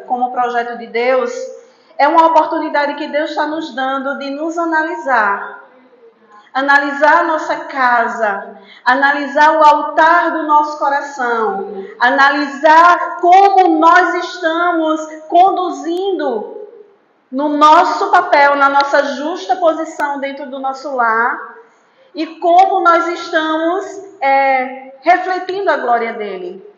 como projeto de Deus, é uma oportunidade que Deus está nos dando de nos analisar. Analisar a nossa casa, analisar o altar do nosso coração, analisar como nós estamos conduzindo no nosso papel, na nossa justa posição dentro do nosso lar e como nós estamos refletindo a glória dele.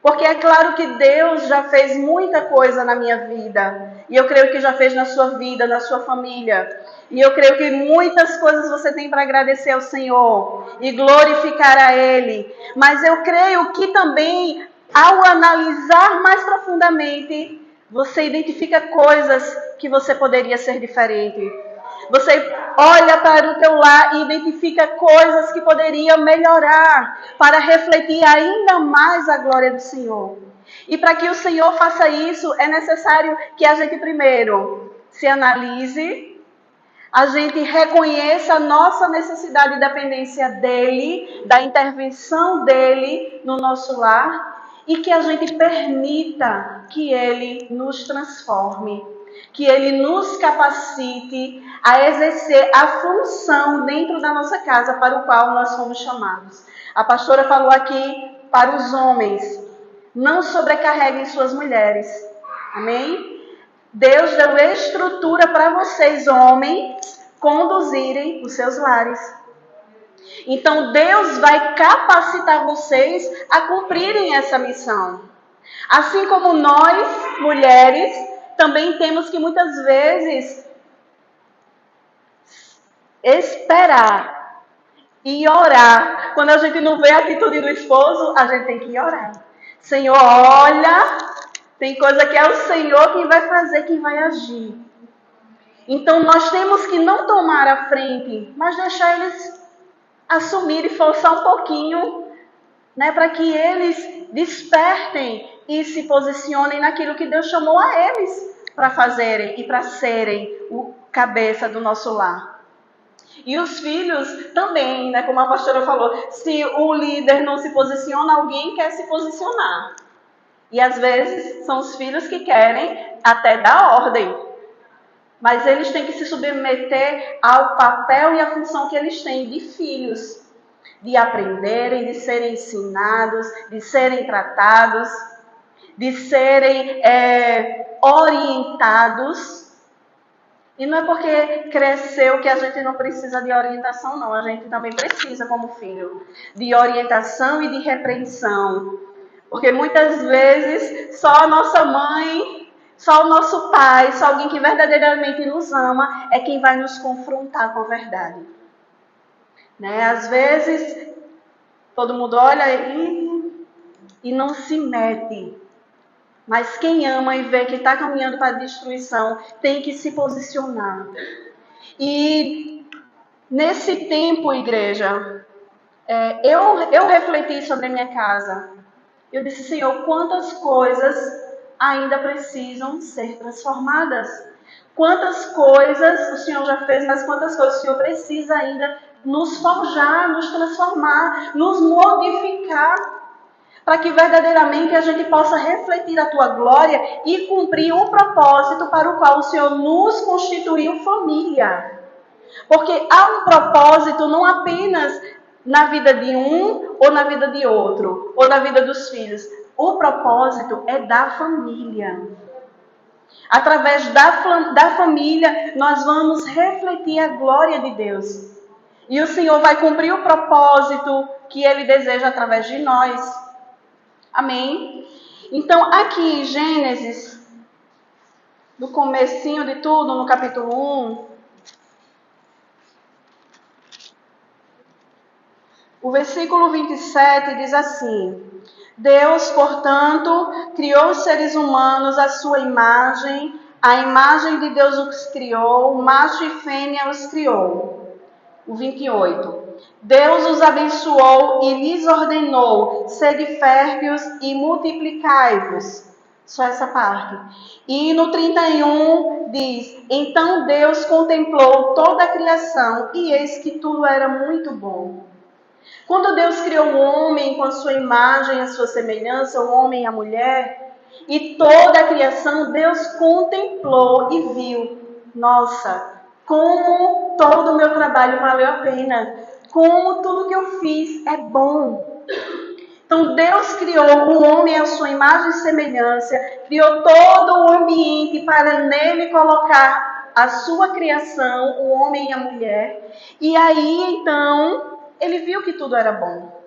Porque é claro que Deus já fez muita coisa na minha vida. E eu creio que já fez na sua vida, na sua família. E eu creio que muitas coisas você tem para agradecer ao Senhor e glorificar a Ele. Mas eu creio que também, ao analisar mais profundamente, você identifica coisas que você poderia ser diferente. Você olha para o teu lar e identifica coisas que poderiam melhorar para refletir ainda mais a glória do Senhor. E para que o Senhor faça isso, é necessário que a gente primeiro se analise, a gente reconheça a nossa necessidade e dependência dEle, da intervenção dEle no nosso lar, e que a gente permita que Ele nos transforme, que Ele nos capacite a exercer a função dentro da nossa casa para o qual nós fomos chamados. A pastora falou aqui para os homens, não sobrecarreguem suas mulheres. Amém? Deus deu estrutura para vocês, homens, conduzirem os seus lares. Então, Deus vai capacitar vocês a cumprirem essa missão. Assim como nós, mulheres, também temos que muitas vezes esperar e orar. Quando a gente não vê a atitude do esposo, a gente tem que orar. Senhor, olha, tem coisa que é o Senhor quem vai fazer, quem vai agir. Então nós temos que não tomar a frente, mas deixar eles assumir e forçar um pouquinho, né, para que eles despertem e se posicionem naquilo que Deus chamou a eles para fazerem e para serem o cabeça do nosso lar. E os filhos também, né, como a pastora falou, se o líder não se posiciona, alguém quer se posicionar. E às vezes são os filhos que querem até dar ordem. Mas eles têm que se submeter ao papel e à função que eles têm de filhos. De aprenderem, de serem ensinados, de serem tratados, de serem orientados. E não é porque cresceu que a gente não precisa de orientação, não. A gente também precisa, como filho, de orientação e de repreensão. Porque muitas vezes só a nossa mãe, só o nosso pai, só alguém que verdadeiramente nos ama é quem vai nos confrontar com a verdade. Né? Às vezes, todo mundo olha e não se mete. Mas quem ama e vê que está caminhando para a destruição, tem que se posicionar. E nesse tempo, igreja, eu refleti sobre a minha casa. Eu disse, Senhor, quantas coisas ainda precisam ser transformadas? Quantas coisas o Senhor já fez, mas quantas coisas o Senhor precisa ainda nos forjar, nos transformar, nos modificar, para que verdadeiramente a gente possa refletir a Tua glória e cumprir o propósito para o qual o Senhor nos constituiu família. Porque há um propósito não apenas na vida de um ou na vida de outro, ou na vida dos filhos. O propósito é da família. Através da família, nós vamos refletir a glória de Deus. E o Senhor vai cumprir o propósito que Ele deseja através de nós. Amém? Então, aqui em Gênesis, no comecinho de tudo, no capítulo 1, o versículo 27 diz assim: Deus, portanto, criou os seres humanos à sua imagem, a imagem de Deus os criou, macho e fêmea os criou. O 28. Deus os abençoou e lhes ordenou: sede férteis e multiplicai-vos. Só essa parte. E no 31 diz: então Deus contemplou toda a criação e eis que tudo era muito bom. Quando Deus criou o homem com a sua imagem, a sua semelhança, o homem e a mulher, E toda a criação Deus contemplou e viu. Nossa, como todo o meu trabalho valeu a pena. Como tudo que eu fiz é bom. Então Deus criou o homem à sua imagem e semelhança, criou todo o ambiente para nele colocar a sua criação, o homem e a mulher. E aí então ele viu que tudo era bom.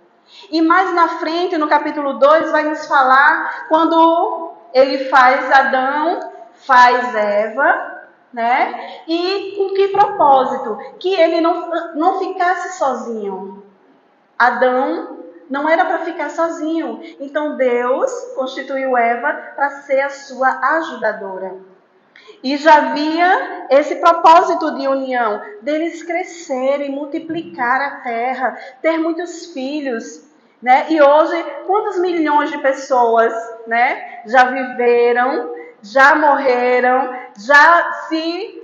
E mais na frente, no capítulo 2, vai nos falar quando ele faz Adão, faz Eva, né? E com que propósito? Que ele não ficasse sozinho. Adão não era para ficar sozinho. Então Deus constituiu Eva para ser a sua ajudadora. E já havia esse propósito de união, deles crescerem, multiplicar a terra, ter muitos filhos, né? E hoje, quantos milhões de pessoas, né, já viveram, já morreram, já se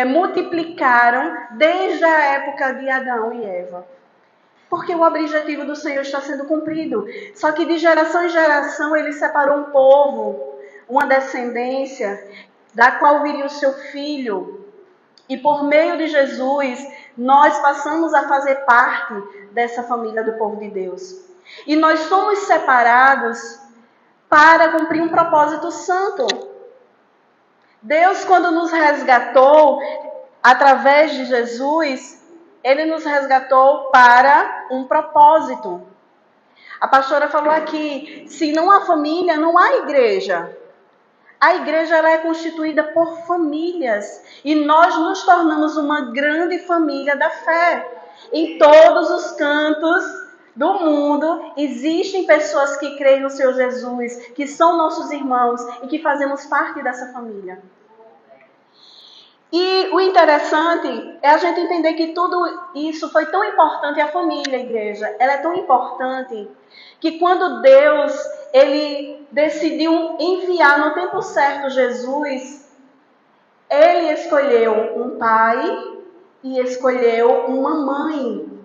multiplicaram desde a época de Adão e Eva? Porque o objetivo do Senhor está sendo cumprido. Só que de geração em geração ele separou um povo, uma descendência, da qual viria o seu filho. E por meio de Jesus, nós passamos a fazer parte dessa família do povo de Deus. E nós somos separados para cumprir um propósito santo. Deus, quando nos resgatou, através de Jesus, Ele nos resgatou para um propósito. A pastora falou aqui, se não há família, não há igreja. A igreja ela é constituída por famílias e nós nos tornamos uma grande família da fé. Em todos os cantos do mundo existem pessoas que creem no Senhor Jesus, que são nossos irmãos e que fazemos parte dessa família. E o interessante é a gente entender que tudo isso foi tão importante, a família, a igreja, ela é tão importante que quando Deus ele decidiu enviar no tempo certo Jesus, ele escolheu um pai e escolheu uma mãe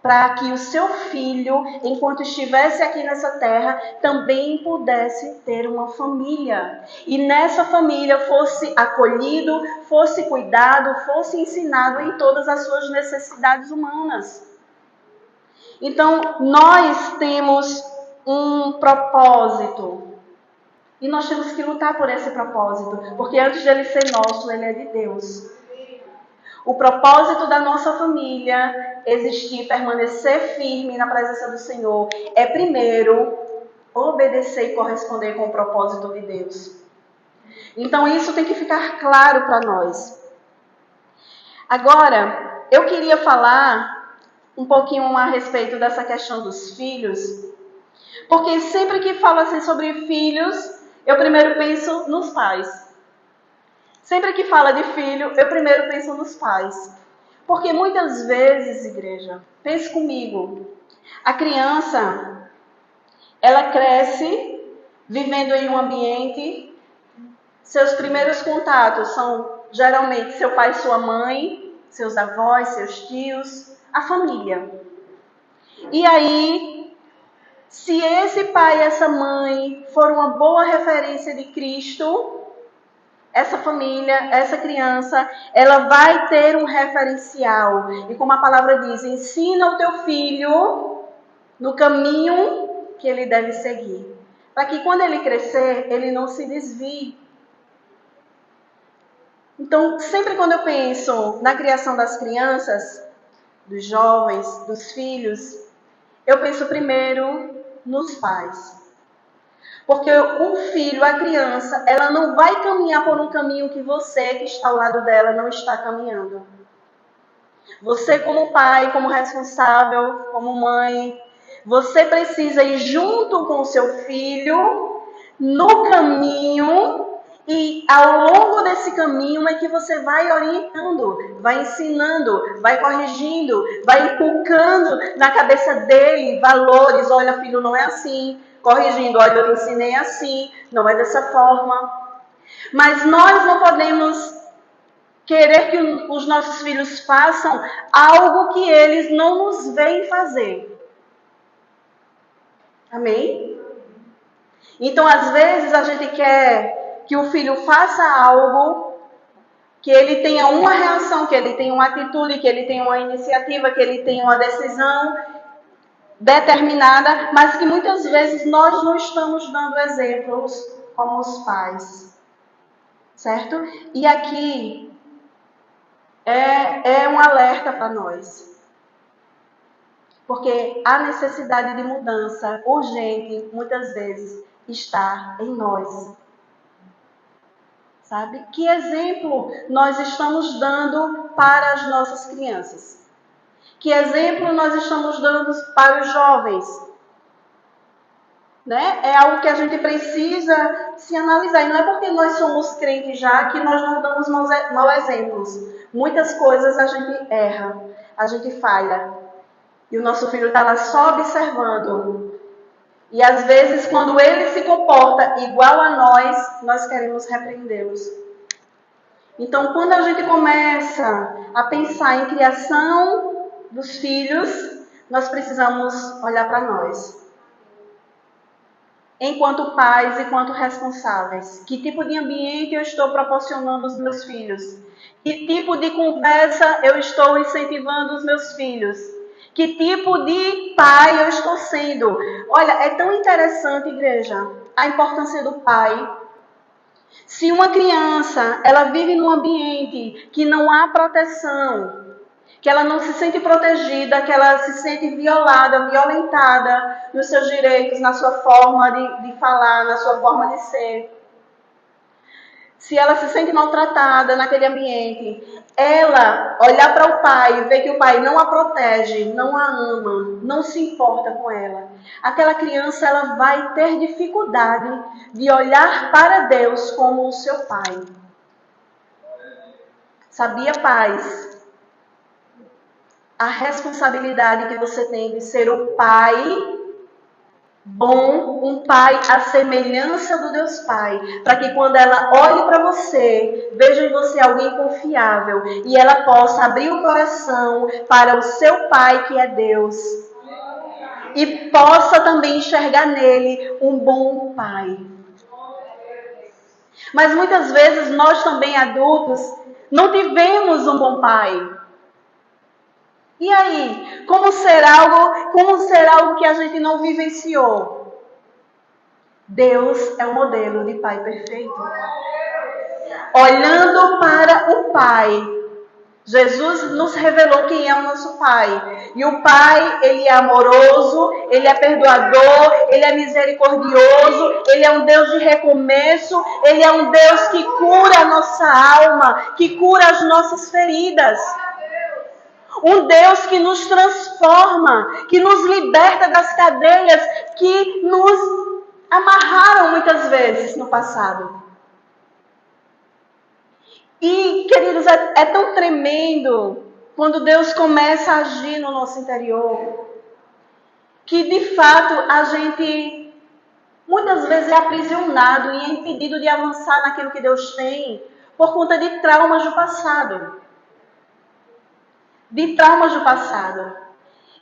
para que o seu filho, enquanto estivesse aqui nessa terra, também pudesse ter uma família. E nessa família fosse acolhido, fosse cuidado, fosse ensinado em todas as suas necessidades humanas. Então, nós temos um propósito. E nós temos que lutar por esse propósito. Porque antes de ele ser nosso, ele é de Deus. O propósito da nossa família existir, permanecer firme na presença do Senhor, é primeiro obedecer e corresponder com o propósito de Deus. Então isso tem que ficar claro para nós. Agora, eu queria falar um pouquinho a respeito dessa questão dos filhos, porque sempre que falo assim sobre filhos, eu primeiro penso nos pais. Sempre que fala de filho, eu primeiro penso nos pais. Porque muitas vezes, igreja, pense comigo, a criança, ela cresce vivendo em um ambiente, seus primeiros contatos são geralmente seu pai e sua mãe, seus avós, seus tios, a família. E aí, se esse pai e essa mãe for uma boa referência de Cristo, essa família, essa criança, ela vai ter um referencial. E como a palavra diz, ensina o teu filho no caminho que ele deve seguir. Para que quando ele crescer, ele não se desvie. Então, sempre quando eu penso na criação das crianças, dos jovens, dos filhos, eu penso primeiro nos pais. Porque o filho, a criança, ela não vai caminhar por um caminho que você, que está ao lado dela, não está caminhando. Você como pai, como responsável, como mãe, você precisa ir junto com o seu filho no caminho e ao longo desse caminho é que você vai orientando, vai ensinando, vai corrigindo, vai inculcando na cabeça dele valores. Olha, filho, não é assim. Corrigindo, olha, eu ensinei assim, não é dessa forma. Mas nós não podemos querer que os nossos filhos façam algo que eles não nos veem fazer. Amém? Então, às vezes, a gente quer que o filho faça algo, que ele tenha uma reação, que ele tenha uma atitude, que ele tenha uma iniciativa, que ele tenha uma decisão determinada, mas que muitas vezes nós não estamos dando exemplos como os pais. Certo? E aqui é um alerta para nós. Porque a necessidade de mudança urgente, muitas vezes, está em nós. Sabe? Que exemplo nós estamos dando para as nossas crianças? Que exemplo nós estamos dando para os jovens? Né? É algo que a gente precisa se analisar. E não é porque nós somos crentes já que nós não damos maus exemplos. Muitas coisas a gente erra, a gente falha. E o nosso filho está lá só observando. E às vezes, quando ele se comporta igual a nós queremos repreendê-los. Então, quando a gente começa a pensar em criação dos filhos, nós precisamos olhar para nós. Enquanto pais, enquanto responsáveis. Que tipo de ambiente eu estou proporcionando aos meus filhos? Que tipo de conversa eu estou incentivando os meus filhos? Que tipo de pai eu estou sendo? Olha, é tão interessante, igreja, a importância do pai. Se uma criança, ela vive num ambiente que não há proteção, que ela não se sente protegida, que ela se sente violada, violentada nos seus direitos, na sua forma de falar, na sua forma de ser. Se ela se sente maltratada naquele ambiente, ela olhar para o pai e ver que o pai não a protege, não a ama, não se importa com ela, aquela criança ela vai ter dificuldade de olhar para Deus como o seu pai. Sabia, pais? A responsabilidade que você tem de ser o pai bom, um pai à semelhança do Deus Pai, para que quando ela olhe para você, veja em você alguém confiável e ela possa abrir o coração para o seu Pai que é Deus e possa também enxergar nele um bom pai. Mas muitas vezes nós também adultos não tivemos um bom pai. E aí, como ser algo que a gente não vivenciou? Deus é o modelo de pai perfeito. Olhando para o Pai, Jesus nos revelou quem é o nosso Pai. E o Pai, Ele é amoroso, Ele é perdoador, Ele é misericordioso, Ele é um Deus de recomeço, Ele é um Deus que cura a nossa alma, que cura as nossas feridas. Um Deus que nos transforma, que nos liberta das cadeias que nos amarraram muitas vezes no passado. E, queridos, é tão tremendo quando Deus começa a agir no nosso interior, que de fato a gente muitas vezes é aprisionado e é impedido de avançar naquilo que Deus tem por conta de traumas do passado.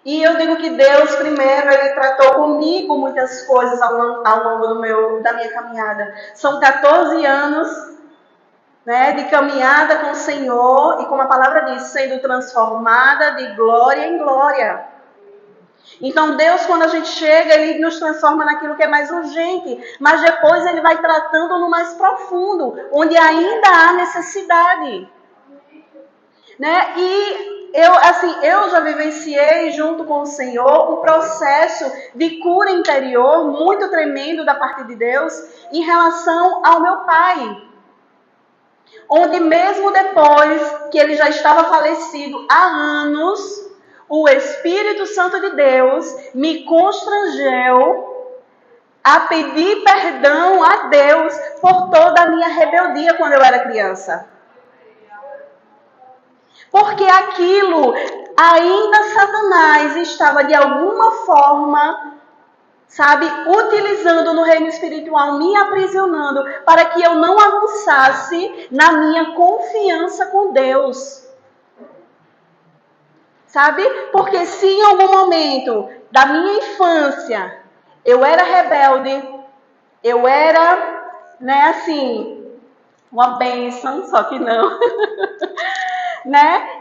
E eu digo que Deus, primeiro, Ele tratou comigo muitas coisas ao longo da minha caminhada. São 14 anos, né, de caminhada com o Senhor e, como a palavra diz, sendo transformada de glória em glória. Então Deus, quando a gente chega, Ele nos transforma naquilo que é mais urgente, mas depois Ele vai tratando no mais profundo, onde ainda há necessidade. Né? E eu já vivenciei junto com o Senhor um processo de cura interior muito tremendo da parte de Deus em relação ao meu pai. Onde mesmo depois que ele já estava falecido há anos, o Espírito Santo de Deus me constrangeu a pedir perdão a Deus por toda a minha rebeldia quando eu era criança. Porque aquilo, ainda Satanás estava de alguma forma, utilizando no reino espiritual, me aprisionando para que eu não avançasse na minha confiança com Deus. Porque se em algum momento da minha infância eu era rebelde, Eu era, assim, uma bênção, só que não.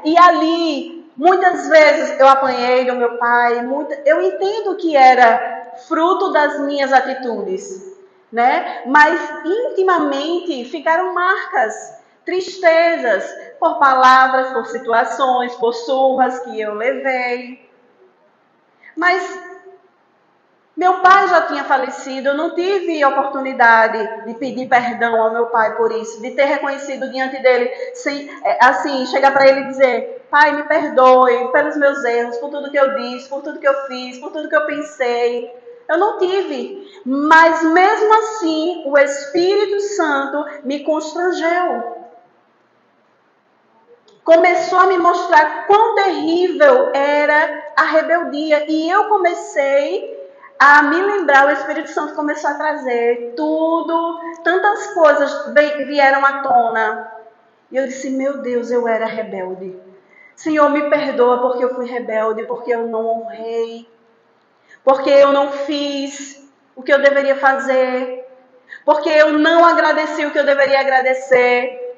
E ali, muitas vezes eu apanhei do meu pai, eu entendo que era fruto das minhas atitudes, mas intimamente ficaram marcas, tristezas, por palavras, por situações, por surras que eu levei. Mas meu pai já tinha falecido, eu não tive oportunidade de pedir perdão ao meu pai por isso, de ter reconhecido diante dele, assim, chegar para ele e dizer: pai, me perdoe pelos meus erros, por tudo que eu disse, por tudo que eu fiz, por tudo que eu pensei. Eu não tive, mas mesmo assim o Espírito Santo me constrangeu. Começou a me mostrar quão terrível era a rebeldia, e eu comecei a me lembrar, o Espírito Santo começou a trazer tudo, tantas coisas vieram à tona. E eu disse: meu Deus, eu era rebelde. Senhor, me perdoa porque eu fui rebelde, porque eu não honrei, porque eu não fiz o que eu deveria fazer, porque eu não agradeci o que eu deveria agradecer,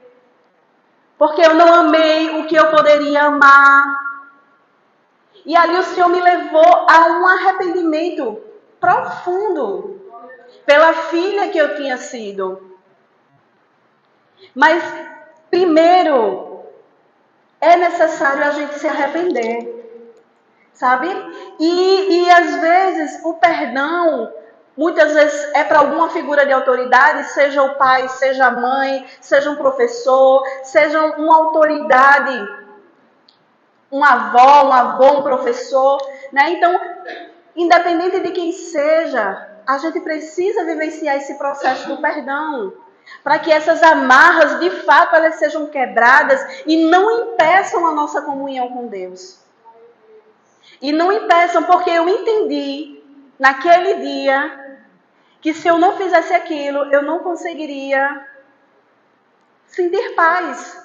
porque eu não amei o que eu poderia amar. E ali o Senhor me levou a um arrependimento profundo pela filha que eu tinha sido. Mas, primeiro, é necessário a gente se arrepender, sabe? E às vezes, o perdão, muitas vezes é para alguma figura de autoridade, seja o pai, seja a mãe, seja um professor, seja uma autoridade, um avô, um professor, Então, independente de quem seja, a gente precisa vivenciar esse processo do perdão, para que essas amarras, de fato, elas sejam quebradas e não impeçam a nossa comunhão com Deus. E não impeçam, porque eu entendi, naquele dia, que se eu não fizesse aquilo, eu não conseguiria sentir paz.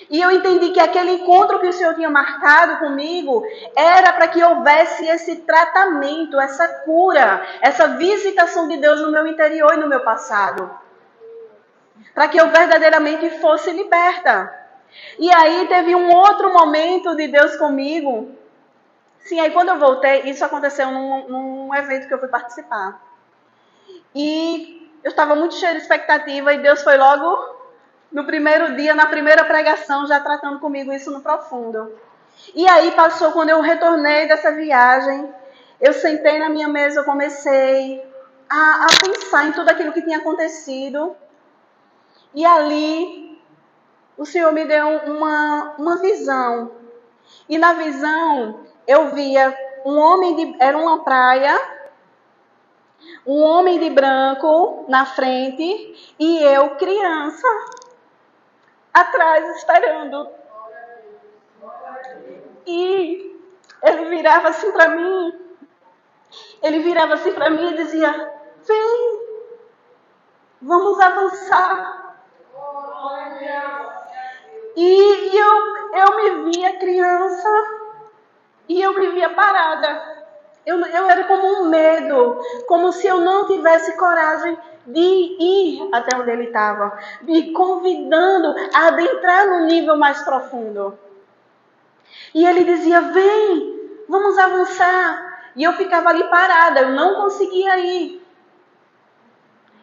E eu entendi que aquele encontro que o Senhor tinha marcado comigo era para que houvesse esse tratamento, essa cura, essa visitação de Deus no meu interior e no meu passado. Para que eu verdadeiramente fosse liberta. E aí teve um outro momento de Deus comigo. Sim, aí quando eu voltei, isso aconteceu num evento que eu fui participar. E eu estava muito cheia de expectativa e Deus foi logo no primeiro dia, na primeira pregação, já tratando comigo isso no profundo. E aí passou, quando eu retornei dessa viagem, eu sentei na minha mesa, eu comecei a pensar em tudo aquilo que tinha acontecido. E ali, o Senhor me deu uma visão. E na visão, eu via era uma praia, um homem de branco na frente e eu, criança, atrás esperando. E ele virava assim para mim e dizia: vem, vamos avançar. E eu me via criança e eu me via parada. Eu era como um medo, como se eu não tivesse coragem de ir até onde ele estava, me convidando a adentrar no nível mais profundo. E ele dizia: vem, vamos avançar. E eu ficava ali parada, eu não conseguia ir.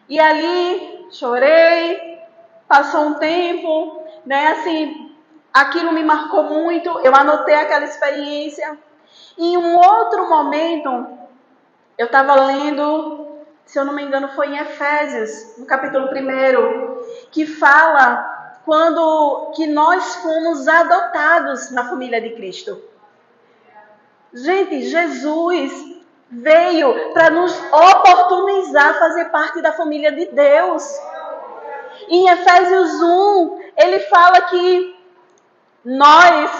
E ali chorei, passou um tempo, assim, aquilo me marcou muito, eu anotei aquela experiência. E em um outro momento, eu estava lendo, se eu não me engano, foi em Efésios, no capítulo 1, que fala que nós fomos adotados na família de Cristo. Gente, Jesus veio para nos oportunizar fazer parte da família de Deus. Em Efésios 1, ele fala que nós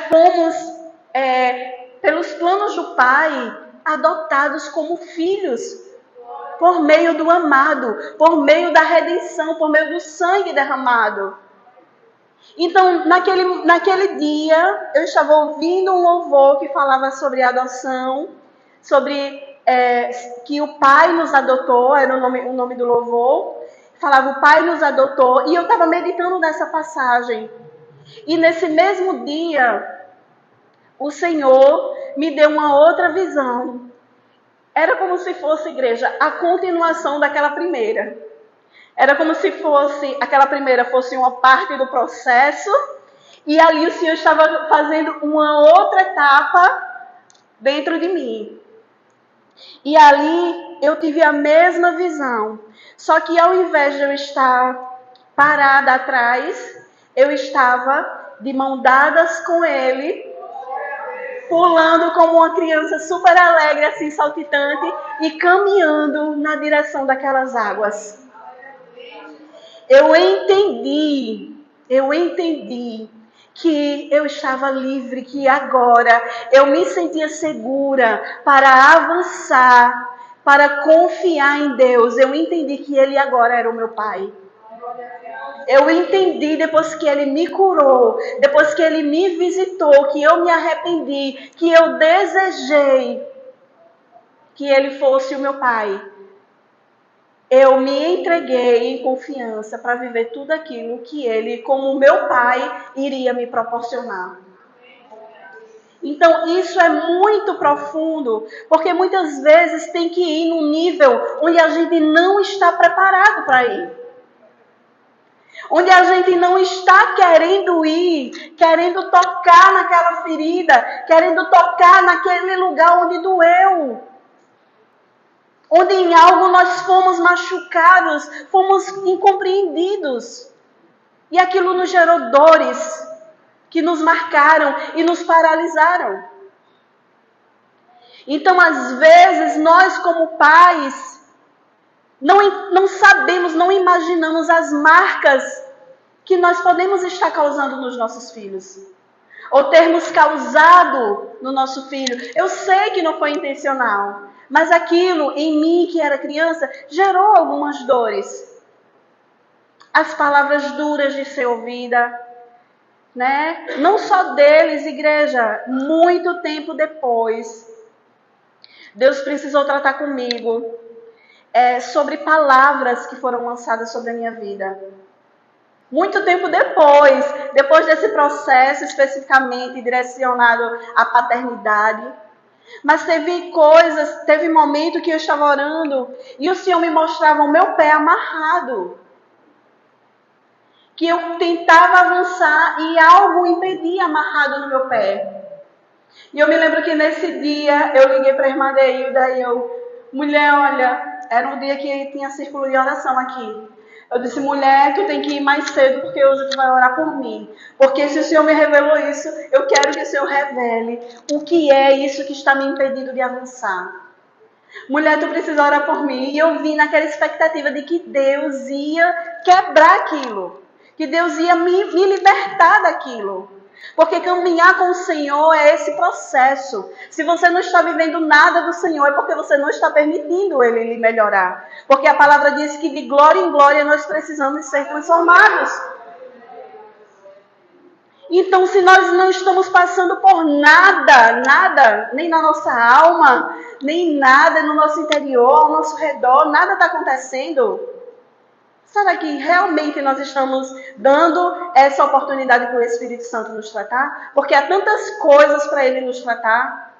fomos, pelos planos do Pai, adotados como filhos, por meio do amado, por meio da redenção, por meio do sangue derramado. Então, naquele dia, eu estava ouvindo um louvor que falava sobre adoção, sobre que o Pai nos adotou, era o nome do louvor, falava o Pai nos adotou, e eu estava meditando nessa passagem. E nesse mesmo dia, o Senhor me deu uma outra visão. Era como se fosse, igreja, a continuação daquela primeira. Era como se fosse, aquela primeira fosse uma parte do processo, e ali o Senhor estava fazendo uma outra etapa dentro de mim. E ali eu tive a mesma visão. Só que ao invés de eu estar parada atrás, eu estava de mão dadas com Ele, pulando como uma criança super alegre, assim, saltitante, e caminhando na direção daquelas águas. Eu entendi que eu estava livre, que agora eu me sentia segura para avançar, para confiar em Deus. Eu entendi que Ele agora era o meu Pai. Eu entendi depois que Ele me curou, depois que Ele me visitou, que eu me arrependi, que eu desejei que Ele fosse o meu Pai. Eu me entreguei em confiança para viver tudo aquilo que Ele, como meu Pai, iria me proporcionar. Então, isso é muito profundo, porque muitas vezes tem que ir num nível onde a gente não está preparado para ir. Onde a gente não está querendo ir, querendo tocar naquela ferida, querendo tocar naquele lugar onde doeu. Onde em algo nós fomos machucados, fomos incompreendidos. E aquilo nos gerou dores que nos marcaram e nos paralisaram. Então, às vezes, nós como pais, não sabemos, não imaginamos as marcas que nós podemos estar causando nos nossos filhos. Ou termos causado no nosso filho. Eu sei que não foi intencional, mas aquilo em mim, que era criança, gerou algumas dores. As palavras duras de ser ouvida, né? Não só deles, igreja, muito tempo depois, Deus precisou tratar comigo sobre palavras que foram lançadas sobre a minha vida. Muito tempo depois desse processo especificamente direcionado à paternidade. Mas teve momento que eu estava orando e o Senhor me mostrava o meu pé amarrado. Que eu tentava avançar e algo impedia amarrado no meu pé. E eu me lembro que nesse dia eu liguei para a irmã Deilda e mulher, olha, era um dia que tinha círculo de oração aqui. Eu disse, mulher, tu tem que ir mais cedo porque hoje tu vai orar por mim. Porque se o Senhor me revelou isso, eu quero que o Senhor revele o que é isso que está me impedindo de avançar. Mulher, tu precisa orar por mim. E eu vim naquela expectativa de que Deus ia quebrar aquilo. Que Deus ia me libertar daquilo. Porque caminhar com o Senhor é esse processo. Se você não está vivendo nada do Senhor, é porque você não está permitindo Ele lhe melhorar. Porque a palavra diz que de glória em glória nós precisamos ser transformados. Então, se nós não estamos passando por nada, nem na nossa alma, nem nada no nosso interior, ao nosso redor, nada está acontecendo, será que realmente nós estamos dando essa oportunidade para o Espírito Santo nos tratar? Porque há tantas coisas para Ele nos tratar.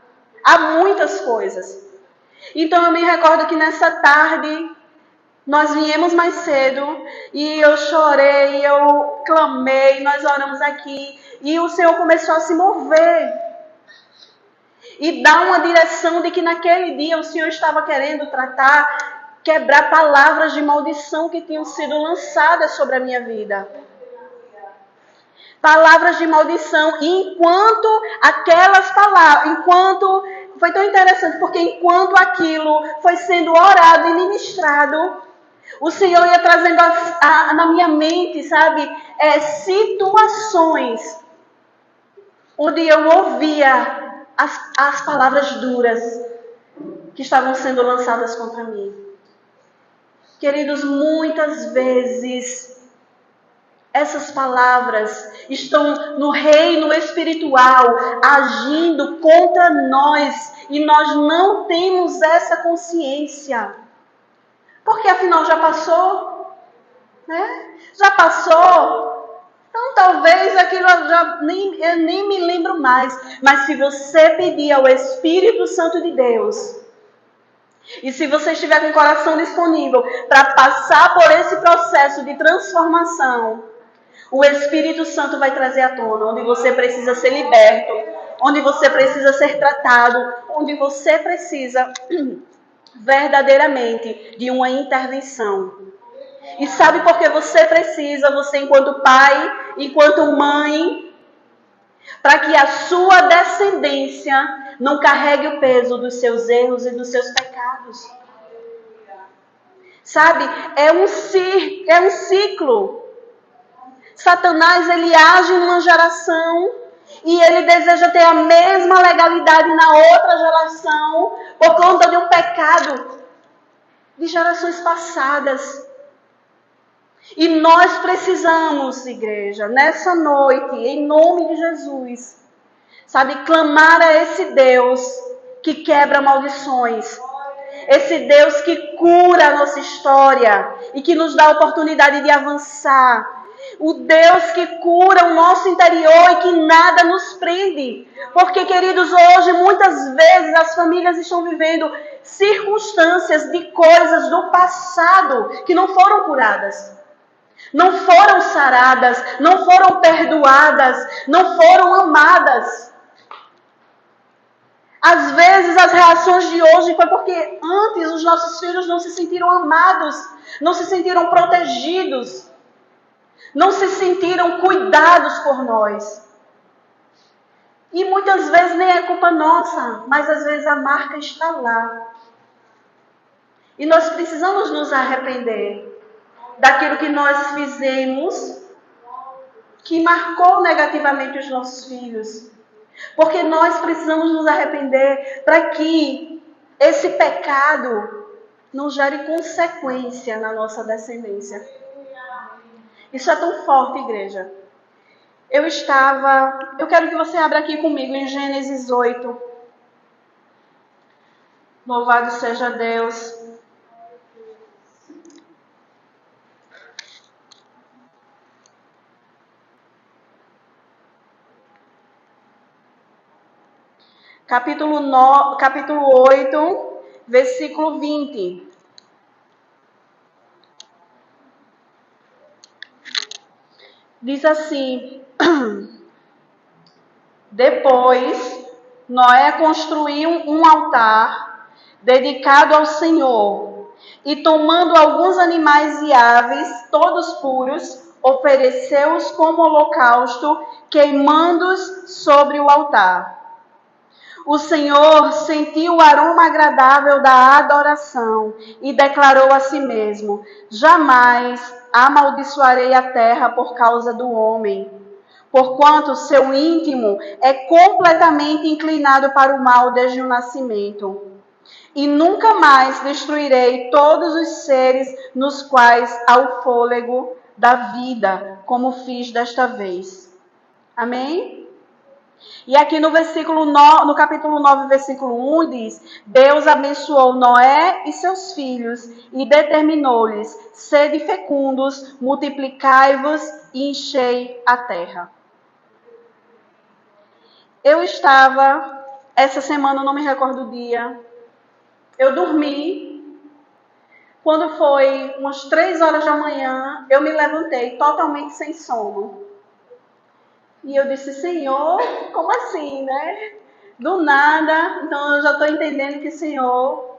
Há muitas coisas. Então eu me recordo que nessa tarde nós viemos mais cedo e eu chorei, eu clamei, nós oramos aqui e o Senhor começou a se mover. E dar uma direção de que naquele dia o Senhor estava querendo tratar, quebrar palavras de maldição que tinham sido lançadas sobre a minha vida. Palavras de maldição. E enquanto aquelas palavras, foi tão interessante, porque enquanto aquilo foi sendo orado e ministrado, o Senhor ia trazendo na minha mente, sabe, situações onde eu ouvia as palavras duras que estavam sendo lançadas contra mim. Queridos, muitas vezes Essas palavras estão no reino espiritual, agindo contra nós, e nós não temos essa consciência. Porque afinal já passou, né? Já passou. Então talvez aquilo eu nem me lembro mais. Mas se você pedir ao Espírito Santo de Deus, e se você estiver com o coração disponível para passar por esse processo de transformação, o Espírito Santo vai trazer à tona onde você precisa ser liberto, onde você precisa ser tratado, onde você precisa verdadeiramente de uma intervenção. E sabe por que você precisa, você enquanto pai, enquanto mãe, para que a sua descendência não carregue o peso dos seus erros e dos seus pecados. Sabe, é um ciclo. Satanás, ele age numa geração e ele deseja ter a mesma legalidade na outra geração por conta de um pecado de gerações passadas. E nós precisamos, igreja, nessa noite, em nome de Jesus, sabe, clamar a esse Deus que quebra maldições, esse Deus que cura a nossa história e que nos dá a oportunidade de avançar. O Deus que cura o nosso interior e que nada nos prende. Porque, queridos, hoje muitas vezes as famílias estão vivendo circunstâncias de coisas do passado que não foram curadas, não foram saradas, não foram perdoadas, não foram amadas. Às vezes as reações de hoje foi porque antes os nossos filhos não se sentiram amados, não se sentiram protegidos, não se sentiram cuidados por nós. E muitas vezes nem é culpa nossa, mas às vezes a marca está lá. E nós precisamos nos arrepender daquilo que nós fizemos que marcou negativamente os nossos filhos. Porque nós precisamos nos arrepender para que esse pecado não gere consequência na nossa descendência. Isso é tão forte, igreja. Eu quero que você abra aqui comigo em Gênesis 8. Louvado seja Deus. Capítulo 8, versículo 20. Diz assim: Depois, Noé construiu um altar dedicado ao Senhor, e tomando alguns animais e aves, todos puros, ofereceu-os como holocausto, queimando-os sobre o altar. O Senhor sentiu o aroma agradável da adoração e declarou a si mesmo: jamais amaldiçoarei a terra por causa do homem, porquanto seu íntimo é completamente inclinado para o mal desde o nascimento. E nunca mais destruirei todos os seres nos quais há o fôlego da vida, como fiz desta vez. Amém? E aqui no capítulo 9, versículo 1, diz: Deus abençoou Noé e seus filhos e determinou-lhes: sede fecundos, multiplicai-vos e enchei a terra. Essa semana, não me recordo o dia, eu dormi. Quando foi umas 3 horas da manhã, eu me levantei totalmente sem sono. E eu disse: Senhor, como assim, né? Do nada, então eu já estou entendendo que o Senhor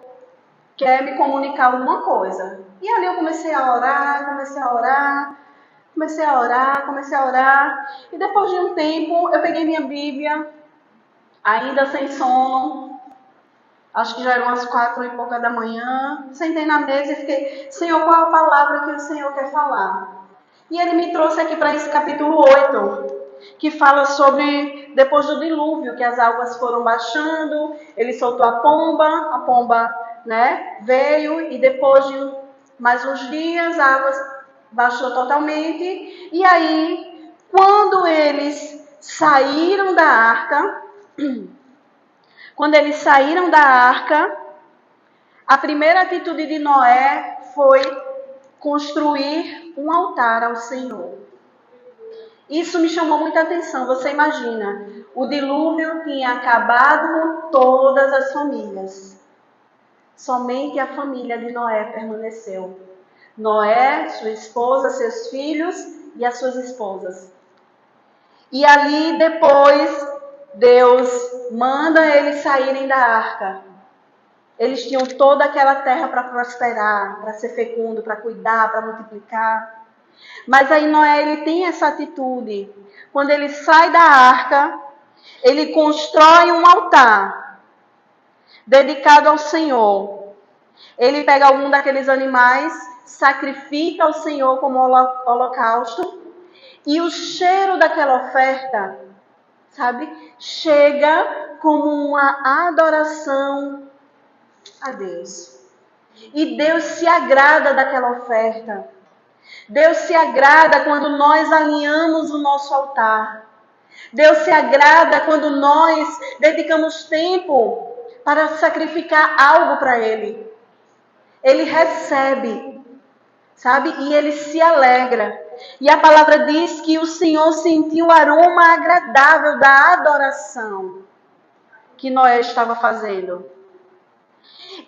quer me comunicar alguma coisa. E ali eu comecei a orar. E depois de um tempo, eu peguei minha Bíblia, ainda sem sono. Acho que já eram umas 4 e pouca da manhã. Sentei na mesa e fiquei: Senhor, qual a palavra que o Senhor quer falar? E Ele me trouxe aqui para esse capítulo 8. Que fala sobre depois do dilúvio, que as águas foram baixando, ele soltou a pomba, né, veio, e depois de mais uns dias, as águas baixou totalmente. E aí, quando eles saíram da arca, a primeira atitude de Noé foi construir um altar ao Senhor. Isso me chamou muita atenção. Você imagina, o dilúvio tinha acabado com todas as famílias. Somente a família de Noé permaneceu. Noé, sua esposa, seus filhos e as suas esposas. E ali depois, Deus manda eles saírem da arca. Eles tinham toda aquela terra para prosperar, para ser fecundo, para cuidar, para multiplicar. Mas aí Noé, ele tem essa atitude. Quando ele sai da arca, ele constrói um altar dedicado ao Senhor. Ele pega algum daqueles animais, sacrifica ao Senhor como holocausto, e o cheiro daquela oferta, sabe, chega como uma adoração a Deus. E Deus se agrada daquela oferta. Deus se agrada quando nós alinhamos o nosso altar. Deus se agrada quando nós dedicamos tempo para sacrificar algo para Ele. Ele recebe, sabe? E Ele se alegra. E a palavra diz que o Senhor sentiu o aroma agradável da adoração que Noé estava fazendo.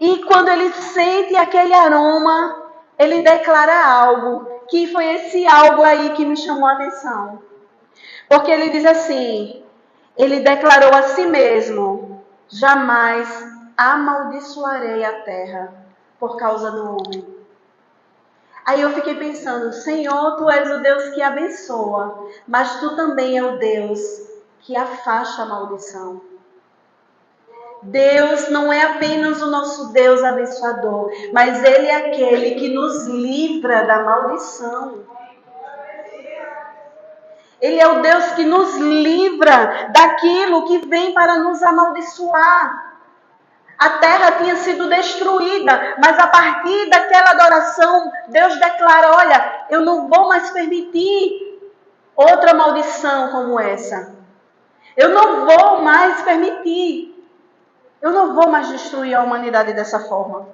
E quando ele sente aquele aroma, ele declara algo, que foi esse algo aí que me chamou a atenção. Porque ele diz assim, ele declarou a si mesmo, jamais amaldiçoarei a terra por causa do homem. Aí eu fiquei pensando, Senhor, Tu és o Deus que abençoa, mas Tu também é o Deus que afasta a maldição. Deus não é apenas o nosso Deus abençoador, mas Ele é aquele que nos livra da maldição. Ele é o Deus que nos livra daquilo que vem para nos amaldiçoar. A terra tinha sido destruída, mas a partir daquela adoração, Deus declara, olha, eu não vou mais permitir outra maldição como essa. Eu não vou mais permitir. Eu não vou mais destruir a humanidade dessa forma.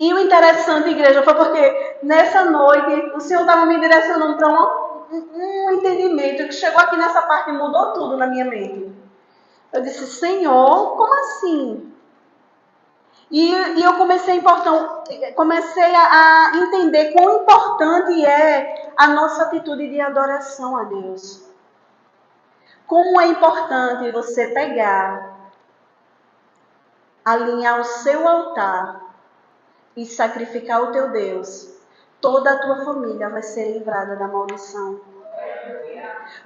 E o interessante, igreja, foi porque nessa noite o Senhor estava me direcionando para um entendimento que chegou aqui nessa parte e mudou tudo na minha mente. Eu disse, Senhor, como assim? E eu comecei a entender quão importante é a nossa atitude de adoração a Deus. Como é importante você pegar, alinhar o seu altar e sacrificar o teu Deus. Toda a tua família vai ser livrada da maldição.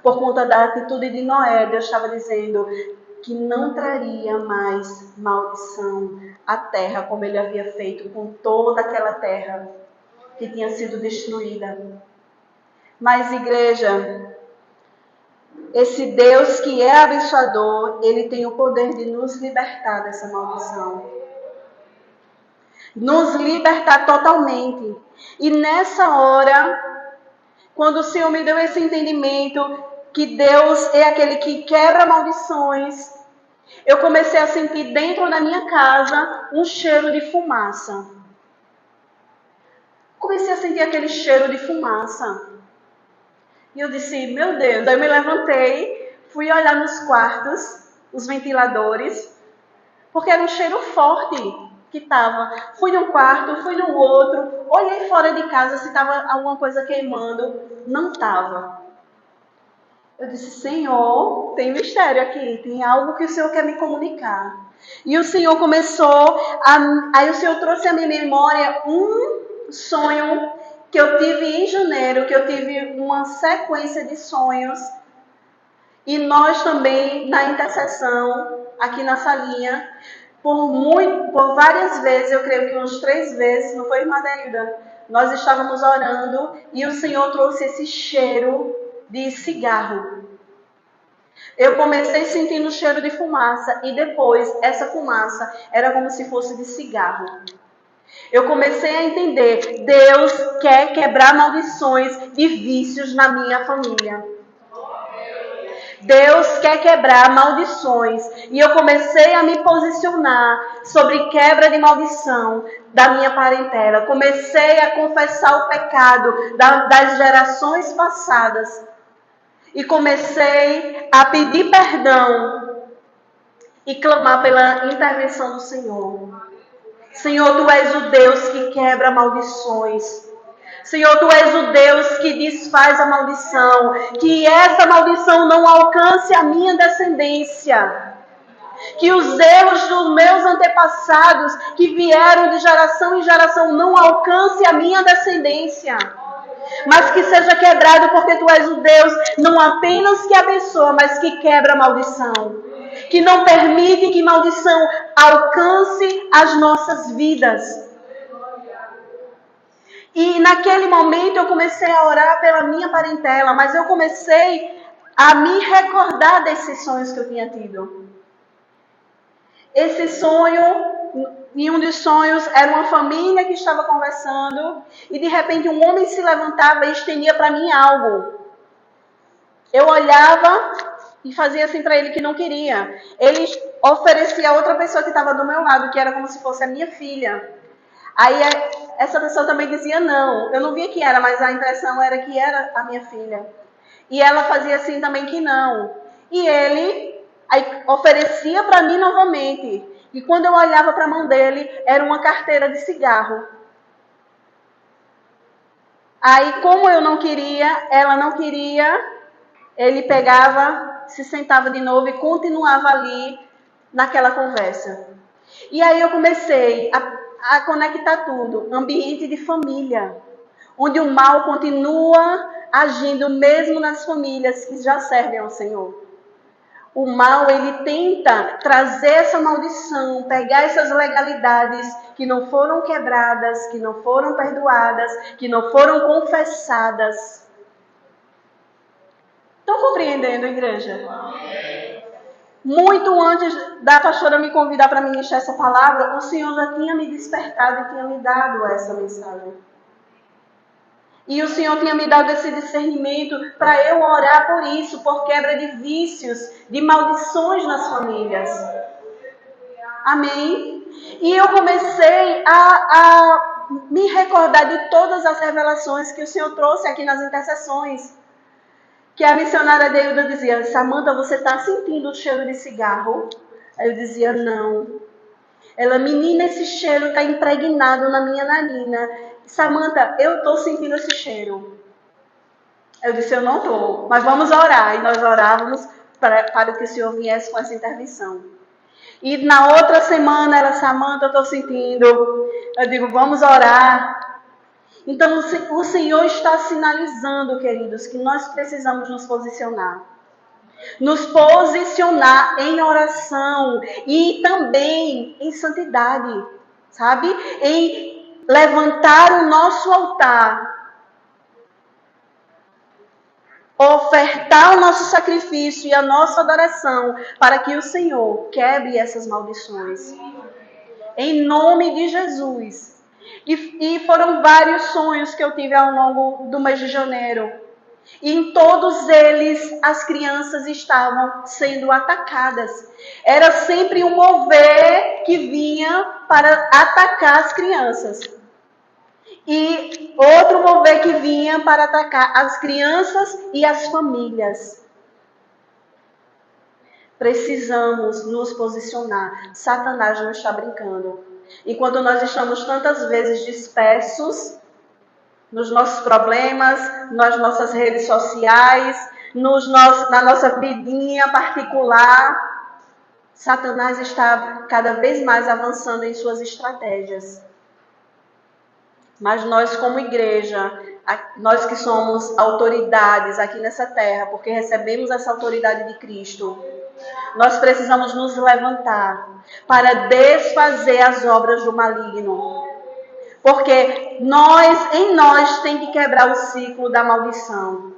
Por conta da atitude de Noé, Deus estava dizendo que não traria mais maldição à terra, como Ele havia feito com toda aquela terra que tinha sido destruída. Mas, igreja, esse Deus que é abençoador, Ele tem o poder de nos libertar dessa maldição. Nos libertar totalmente. E nessa hora, quando o Senhor me deu esse entendimento, que Deus é aquele que quebra maldições, eu comecei a sentir dentro da minha casa um cheiro de fumaça. Comecei a sentir aquele cheiro de fumaça. E eu disse, meu Deus, aí eu me levantei, fui olhar nos quartos, os ventiladores, porque era um cheiro forte que estava. Fui num quarto, fui no outro, olhei fora de casa se estava alguma coisa queimando, não estava. Eu disse, Senhor, tem mistério aqui, tem algo que o Senhor quer me comunicar. E o Senhor aí o Senhor trouxe à minha memória um sonho que eu tive em janeiro, que eu tive uma sequência de sonhos. E nós também, na intercessão, aqui na salinha, por várias vezes, eu creio que umas 3 vezes, não foi, irmã Deilda? Nós estávamos orando e o Senhor trouxe esse cheiro de cigarro. Eu comecei sentindo o cheiro de fumaça e depois essa fumaça era como se fosse de cigarro. Eu comecei a entender, Deus quer quebrar maldições de vícios na minha família. Deus quer quebrar maldições. E eu comecei a me posicionar sobre quebra de maldição da minha parentela. Comecei a confessar o pecado das gerações passadas. E comecei a pedir perdão e clamar pela intervenção do Senhor. Senhor, Tu és o Deus que quebra maldições. Senhor, Tu és o Deus que desfaz a maldição. Que essa maldição não alcance a minha descendência. Que os erros dos meus antepassados, que vieram de geração em geração, não alcance a minha descendência. Mas que seja quebrado, porque Tu és o Deus não apenas que abençoa, mas que quebra a maldição. Que não permite que maldição alcance as nossas vidas. E naquele momento eu comecei a orar pela minha parentela, mas eu comecei a me recordar desses sonhos que eu tinha tido. Esse sonho, em um dos sonhos, era uma família que estava conversando e de repente um homem se levantava e estendia para mim algo. Eu olhava e fazia assim para ele que não queria. Ele oferecia a outra pessoa que estava do meu lado, que era como se fosse a minha filha. Aí essa pessoa também dizia não. Eu não via que era, mas a impressão era que era a minha filha. E ela fazia assim também que não. E ele aí oferecia para mim novamente. E quando eu olhava para a mão dele, era uma carteira de cigarro. Aí, como eu não queria, ela não queria, ele pegava, se sentava de novo e continuava ali naquela conversa. E aí eu comecei a conectar tudo. Ambiente de família, onde o mal continua agindo mesmo nas famílias que já servem ao Senhor. O mal, ele tenta trazer essa maldição, pegar essas legalidades que não foram quebradas, que não foram perdoadas, que não foram confessadas. Estão compreendendo, igreja? Muito antes da pastora me convidar para ministrar essa palavra, o Senhor já tinha me despertado e tinha me dado essa mensagem. E o Senhor tinha me dado esse discernimento para eu orar por isso, por quebra de vícios, de maldições nas famílias. Amém? E eu comecei a me recordar de todas as revelações que o Senhor trouxe aqui nas intercessões. Que a missionária Deilda dizia, Samanta, você está sentindo o cheiro de cigarro? Aí eu dizia, não. Ela, menina, esse cheiro está impregnado na minha narina. Samanta, eu estou sentindo esse cheiro. Eu disse, eu não estou, mas vamos orar. E nós orávamos para que o Senhor viesse com essa intervenção. E na outra semana, ela, Samanta, eu estou sentindo. Eu digo, vamos orar. Então, o Senhor está sinalizando, queridos, que nós precisamos nos posicionar. Nos posicionar em oração e também em santidade, sabe? Em levantar o nosso altar, ofertar o nosso sacrifício e a nossa adoração para que o Senhor quebre essas maldições. Em nome de Jesus. E foram vários sonhos que eu tive ao longo do mês de janeiro. E em todos eles as crianças estavam sendo atacadas. Era sempre um mover que vinha para atacar as crianças. E outro mover que vinha para atacar as crianças e as famílias. Precisamos nos posicionar. Satanás não está brincando. Enquanto nós estamos tantas vezes dispersos nos nossos problemas, nas nossas redes sociais, na nossa vidinha particular, Satanás está cada vez mais avançando em suas estratégias. Mas nós, como igreja, nós que somos autoridades aqui nessa terra, porque recebemos essa autoridade de Cristo, nós precisamos nos levantar para desfazer as obras do maligno. Porque em nós tem que quebrar o ciclo da maldição.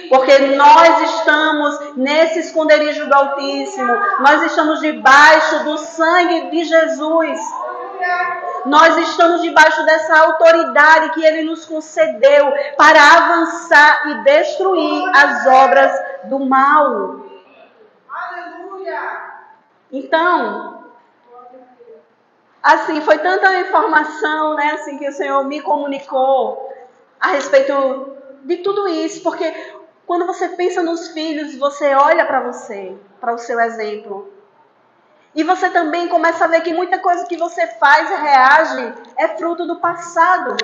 Porque nós estamos nesse esconderijo do Altíssimo. Nós estamos debaixo do sangue de Jesus. Nós estamos debaixo dessa autoridade que Ele nos concedeu para avançar e destruir as obras do mal. Aleluia! Então, assim, foi tanta informação, né, assim, que o Senhor me comunicou a respeito de tudo isso, porque quando você pensa nos filhos, você olha para você, para o seu exemplo. E você também começa a ver que muita coisa que você faz e reage é fruto do passado.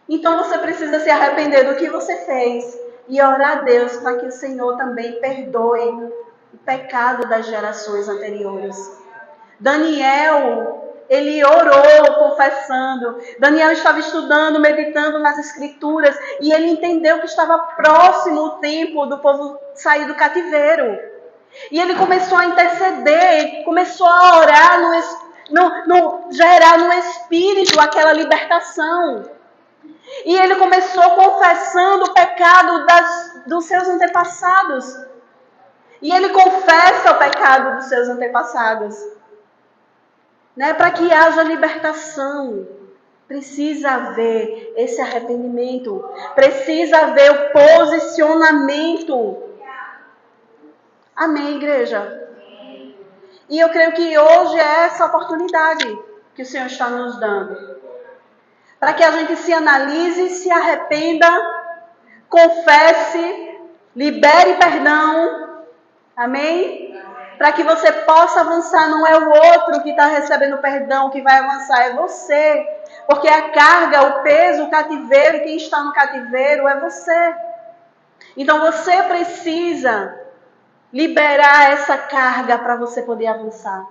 Então você precisa se arrepender do que você fez e orar a Deus para que o Senhor também perdoe o pecado das gerações anteriores. Daniel, ele orou confessando. Daniel estava estudando, meditando nas Escrituras e ele entendeu que estava próximo o tempo do povo sair do cativeiro. E ele começou a interceder, começou a orar, gerar no Espírito aquela libertação. E ele começou confessando o pecado dos seus antepassados. E ele confessa o pecado dos seus antepassados. Né? Para que haja libertação, precisa haver esse arrependimento. Precisa haver o posicionamento. Amém, igreja? E eu creio que hoje é essa oportunidade que o Senhor está nos dando. Para que a gente se analise, se arrependa, confesse, libere perdão. Amém? Para que você possa avançar. Não é o outro que está recebendo perdão que vai avançar, é você. Porque a carga, o peso, o cativeiro, quem está no cativeiro é você. Então você precisa liberar essa carga para você poder avançar.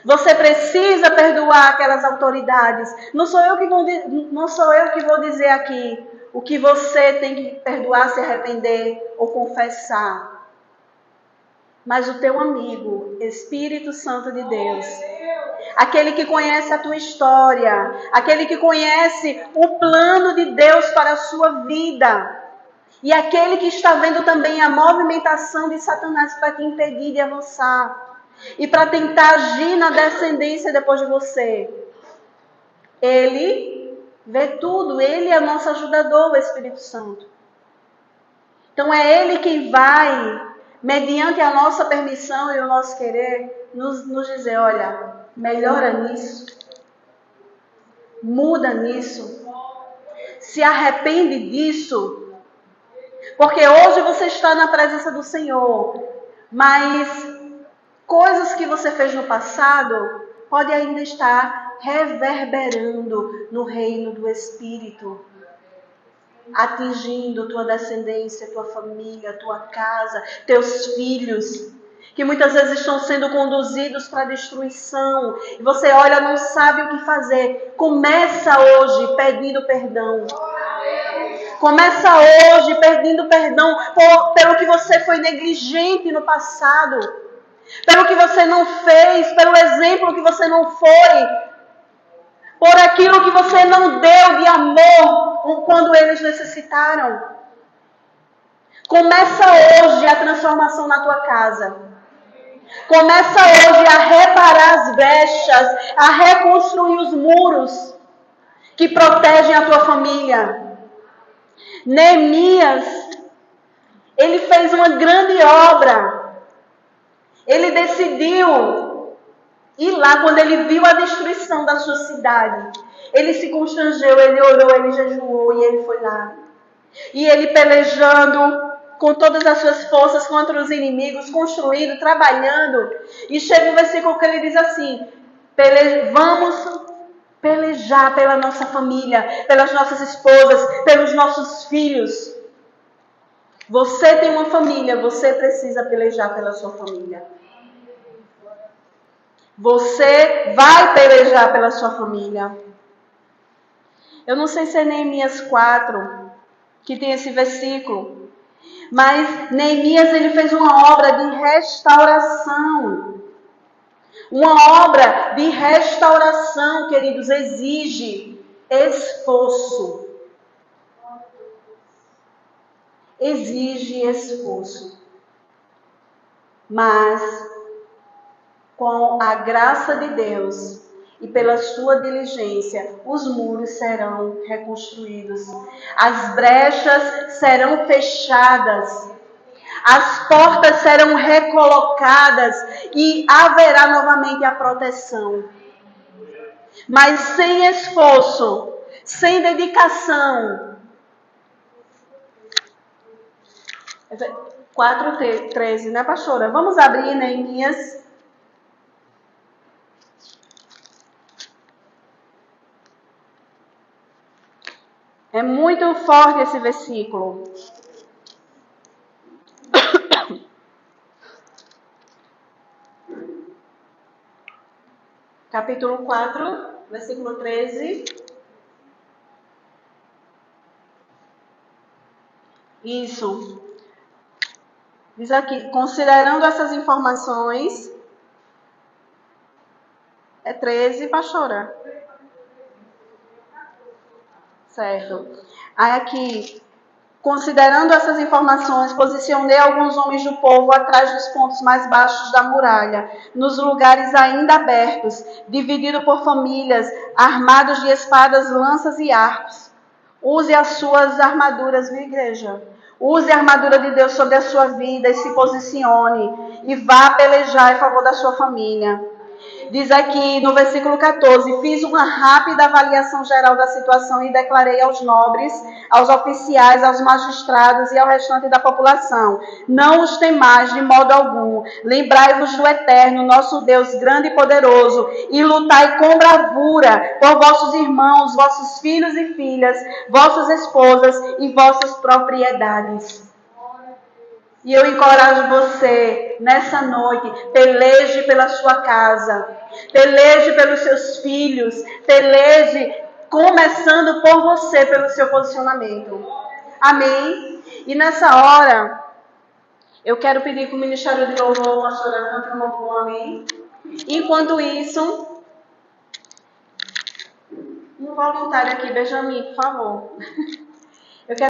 Você precisa perdoar aquelas autoridades. Não sou eu que vou dizer aqui o que você tem que perdoar, se arrepender ou confessar. Mas o teu amigo, Espírito Santo de Deus, aquele que conhece a tua história, aquele que conhece o plano de Deus para a sua vida, e aquele que está vendo também a movimentação de Satanás para te impedir de avançar e para tentar agir na descendência depois de você. Ele vê tudo, ele é o nosso ajudador, o Espírito Santo. Então é ele quem vai, mediante a nossa permissão e o nosso querer, nos dizer, olha, melhora nisso, muda nisso, se arrepende disso. Porque hoje você está na presença do Senhor, mas coisas que você fez no passado podem ainda estar reverberando no reino do Espírito, atingindo tua descendência, tua família, tua casa, teus filhos, que muitas vezes estão sendo conduzidos para a destruição, e você olha, não sabe o que fazer. Começa hoje pedindo perdão. Começa hoje pedindo perdão pelo que você foi negligente no passado, pelo que você não fez, pelo exemplo que você não foi, por aquilo que você não deu de amor quando eles necessitaram. Começa hoje a transformação na tua casa. Começa hoje a reparar as brechas, a reconstruir os muros que protegem a tua família. Neemias, ele fez uma grande obra. Ele decidiu ir lá quando ele viu a destruição da sua cidade. Ele se constrangeu, ele orou, ele jejuou e ele foi lá. E ele pelejando com todas as suas forças contra os inimigos, construindo, trabalhando. E chega um versículo que ele diz assim, vamos pelejar pela nossa família, pelas nossas esposas, pelos nossos filhos. Você tem uma família, você precisa pelejar pela sua família. Você vai pelejar pela sua família. Eu não sei se é Neemias 4 que tem esse versículo, mas Neemias ele fez uma obra de restauração. Uma obra de restauração, queridos, exige esforço. Exige esforço. Mas, com a graça de Deus e pela sua diligência os muros serão reconstruídos, as brechas serão fechadas, as portas serão recolocadas e haverá novamente a proteção. Mas sem esforço, sem dedicação. 4:13, né, pastora? Vamos abrir Neemias. É muito forte esse versículo. Capítulo 4, versículo 13. Isso. Diz aqui, considerando essas informações... É 13, pastora? Certo. Aí aqui, considerando essas informações, posicionei alguns homens do povo atrás dos pontos mais baixos da muralha, nos lugares ainda abertos, dividido por famílias, armados de espadas, lanças e arcos. Use as suas armaduras, minha igreja. Use a armadura de Deus sobre a sua vida e se posicione. E vá pelejar em favor da sua família. Diz aqui no versículo 14, fiz uma rápida avaliação geral da situação e declarei aos nobres, aos oficiais, aos magistrados e ao restante da população: não os temais de modo algum, lembrai-vos do Eterno, nosso Deus grande e poderoso, e lutai com bravura por vossos irmãos, vossos filhos e filhas, vossas esposas e vossas propriedades. E eu encorajo você, nessa noite, peleje pela sua casa, peleje pelos seus filhos, peleje, começando por você, pelo seu posicionamento. Amém? E nessa hora, eu quero pedir para o Ministério de Louvor, pastora, cante um louvor, amém? Enquanto isso, um voluntário aqui, Benjamin, por favor.